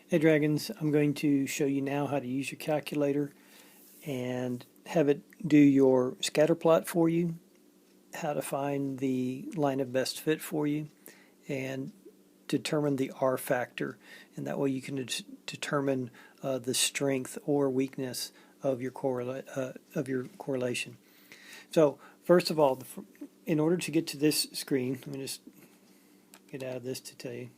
Hey Dragons, I'm going to show you now how to use your calculator and have it do your scatter plot for you, how to find the line of best fit for you, and determine the R factor. And that way you can determine the strength or weakness of your correlation. So first of all, in order to get to this screen, let me just get out of this to tell you.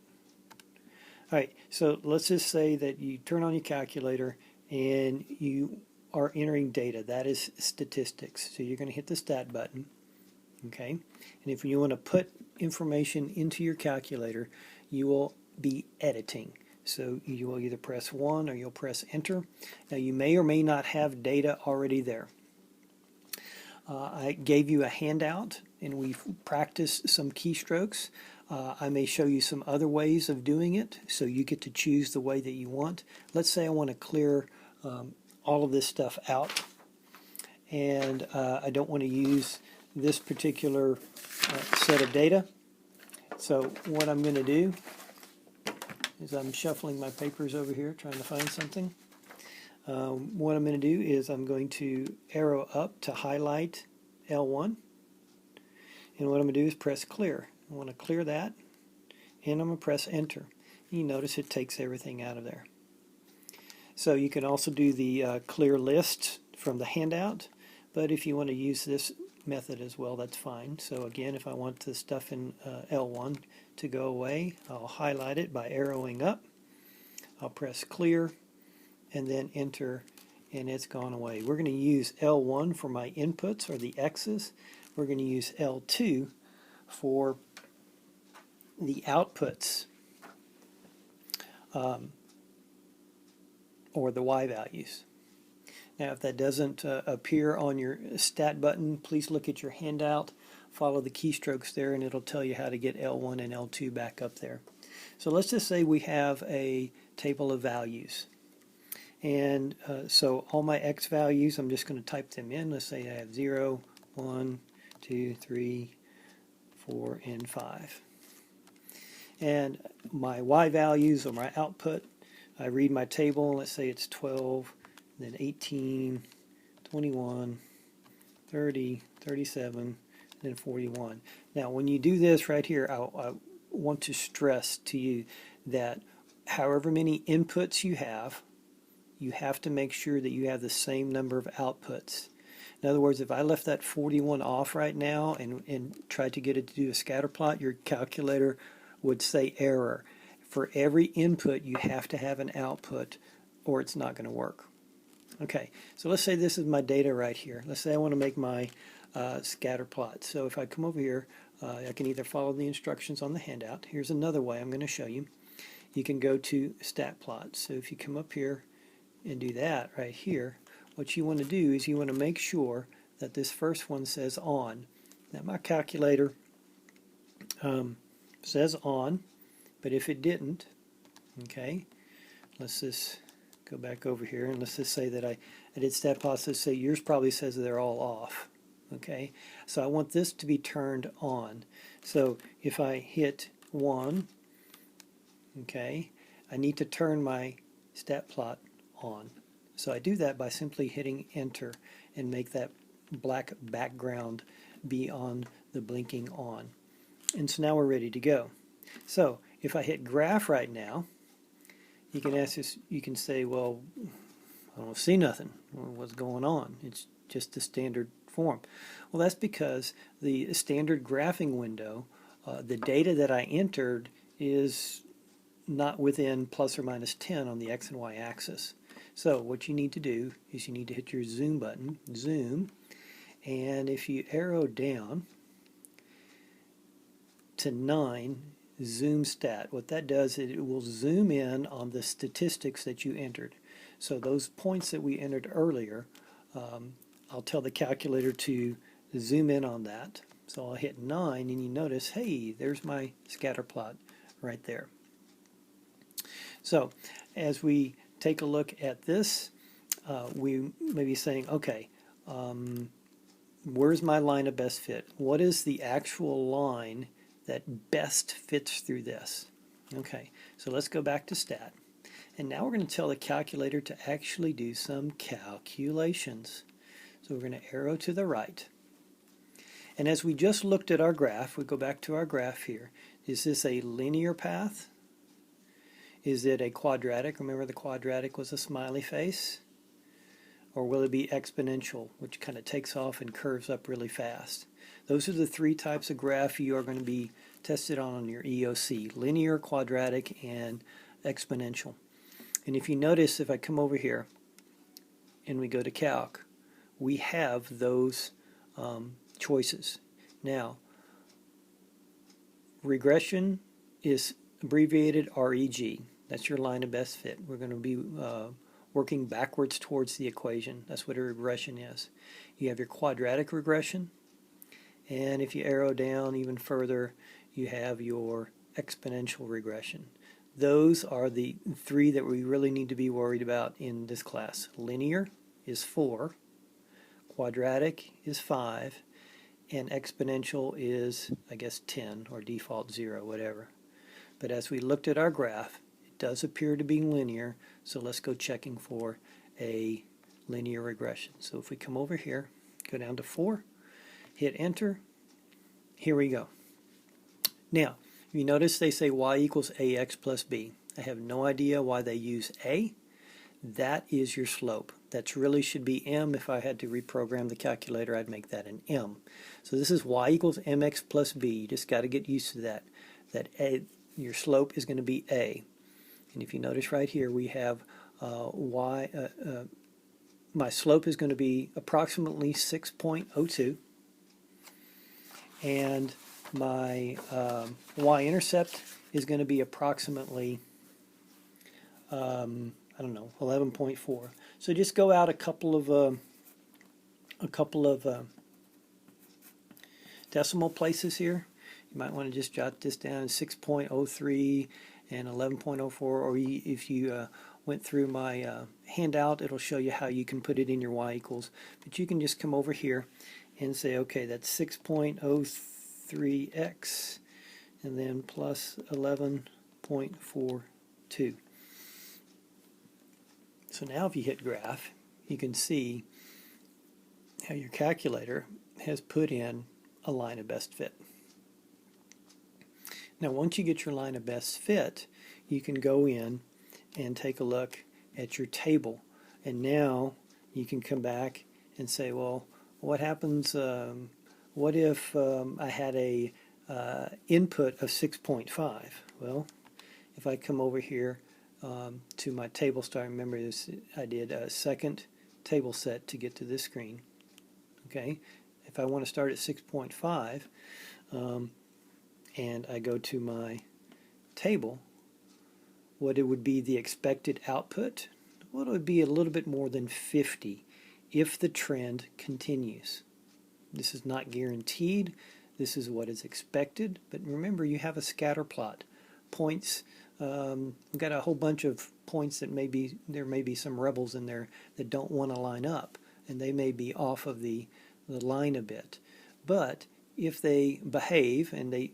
All right, so let's just say that you turn on your calculator and you are entering data. That is statistics. So you're going to hit the stat button, okay? And if you want to put information into your calculator, you will be editing. So you will either press 1 or you'll press enter. Now you may or may not have data already there. I gave you a handout and we've practiced some keystrokes. I may show you some other ways of doing it, so you get to choose the way that you want. Let's say I want to clear all of this stuff out, and I don't want to use this particular set of data. So what I'm going to do is I'm shuffling my papers over here, trying to find something. What I'm going to do is I'm going to arrow up to highlight L1, and what I'm going to do is press clear. I want to clear that, and I'm going to press enter. You notice it takes everything out of there. So you can also do the clear list from the handout, but if you want to use this method as well, that's fine. So again, if I want the stuff in L1 to go away, I'll highlight it by arrowing up. I'll press clear and then enter, and it's gone away. We're going to use L1 for my inputs, or the X's. We're going to use L2 for the outputs, or the Y values. Now if that doesn't appear on your stat button, please look at your handout, follow the keystrokes there, and it'll tell you how to get L1 and L2 back up there. So let's just say we have a table of values. And so all my X values, I'm just going to type them in. Let's say I have 0, 1, 2, 3, 4, and 5. And my Y values, or my output, I read my table, let's say it's 12, then 18, 21, 30, 37, and then 41. Now when you do this right here, I want to stress to you that however many inputs you have to make sure that you have the same number of outputs. In other words, if I left that 41 off right now and tried to get it to do a scatter plot, your calculator would say error. For every input, you have to have an output, or it's not going to work. Okay, so let's say this is my data right here. Let's say I want to make my scatter plot. So if I come over here, I can either follow the instructions on the handout. Here's another way I'm going to show you. You can go to stat plot. So if you come up here and do that right here, what you want to do is you want to make sure that this first one says on. Now my calculator says on, but if it didn't, okay, let's just go back over here and let's just say that I did stat plot. So say yours probably says they're all off. Okay, so I want this to be turned on. So if I hit 1, okay, I need to turn my stat plot on. So I do that by simply hitting enter and make that black background be on the blinking on. And so now we're ready to go. So if I hit graph right now, you can ask this, you can say, well, I don't see nothing. What's going on? It's just the standard form. Well, that's because the standard graphing window, the data that I entered is not within plus or minus 10 on the X and Y axis. So what you need to do is you need to hit your zoom button, zoom, and if you arrow down to 9, zoom stat, what that does is it will zoom in on the statistics that you entered. So those points that we entered earlier, I'll tell the calculator to zoom in on that. So I'll hit 9 and you notice, hey, there's my scatter plot right there. So as we take a look at this, we may be saying, okay, where's my line of best fit? What is the actual line that best fits through this? Okay, so let's go back to stat. And now we're going to tell the calculator to actually do some calculations. So we're going to arrow to the right. And as we just looked at our graph, we go back to our graph here. Is this a linear path? Is it a quadratic? Remember the quadratic was a smiley face? Or will it be exponential, which kind of takes off and curves up really fast? Those are the three types of graph you are going to be tested on your EOC: linear, quadratic, and exponential. And if you notice, if I come over here and we go to calc, we have those choices. Now, regression is abbreviated REG. That's your line of best fit. We're going to be working backwards towards the equation. That's what a regression is. You have your quadratic regression, and if you arrow down even further, you have your exponential regression. Those are the three that we really need to be worried about in this class. Linear is 4, quadratic is 5, and exponential is, I guess, 10 or default 0, whatever. But as we looked at our graph, it does appear to be linear, so let's go checking for a linear regression. So if we come over here, go down to 4, hit enter, here we go. Now, you notice they say y equals ax plus b. I have no idea why they use a. That is your slope. That really should be m. If I had to reprogram the calculator, I'd make that an m. So this is y equals mx plus b. You just got to get used to that. That a, your slope is going to be a. And if you notice right here, we have my slope is going to be approximately 6.02. And my y-intercept is going to be approximately, I don't know, 11.4. So just go out a couple of decimal places here. You might want to just jot this down: 6.03 and 11.04. Or if you went through my handout, it'll show you how you can put it in your y equals. But you can just come over here and say, okay, that's 6.03x and then plus 11.42. So now if you hit graph, you can see how your calculator has put in a line of best fit. Now once you get your line of best fit, you can go in and take a look at your table. And now you can come back and say, well, what happens, what if I had a input of 6.5? Well, if I come over here to my table start, remember this, I did a second table set to get to this screen. Okay, if I want to start at 6.5 and I go to my table, what it would be the expected output? Well, it would be a little bit more than 50 if the trend continues. This is not guaranteed. This is what is expected. But remember, you have a scatter plot. Points, we've got a whole bunch of points that there may be some rebels in there that don't want to line up, and they may be off of the line a bit. But if they behave and they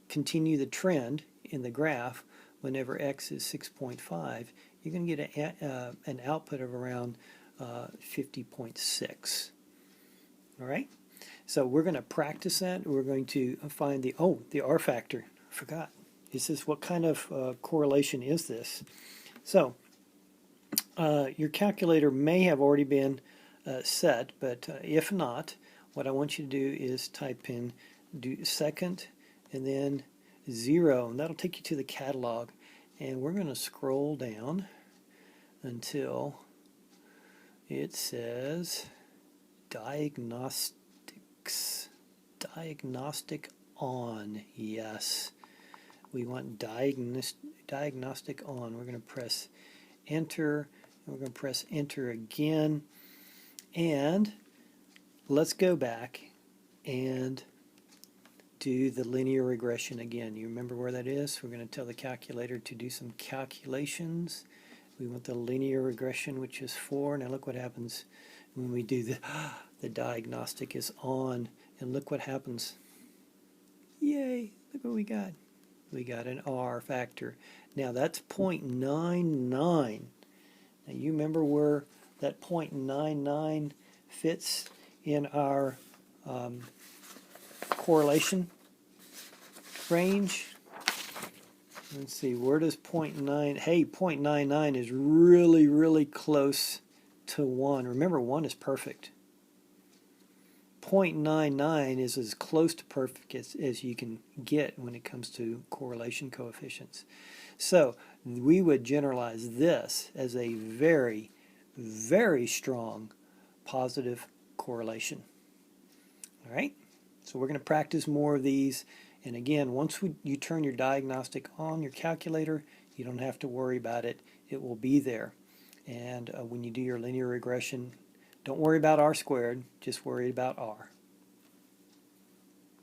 continue the trend in the graph, whenever x is 6.5, you're going to get an output of around 50.6. All right? So we're going to practice that. We're going to find the R factor. I forgot. This is what kind of correlation is this? So your calculator may have already been set, but if not, what I want you to do is type in second and then 0, and that'll take you to the catalog. And we're going to scroll down until it says diagnostics. Diagnostic on. Yes. We want diagnostic on. We're going to press enter, and we're going to press enter again. And let's go back and do the linear regression again. You remember where that is? We're going to tell the calculator to do some calculations. We want the linear regression, which is 4. Now look what happens when we do the diagnostic is on, and look what happens. Yay, look what we got. we got an R factor. Now that's 0.99. Now you remember where that 0.99 fits in our correlation range? Let's see, where does 0.9, hey, 0.99 is really, really close to 1. Remember, 1 is perfect. 0.99 is as close to perfect as you can get when it comes to correlation coefficients. So we would generalize this as a very, very strong positive correlation. All right, so we're going to practice more of these. And again, once you turn your diagnostic on your calculator, you don't have to worry about it. It will be there. And when you do your linear regression, don't worry about R squared, just worry about R.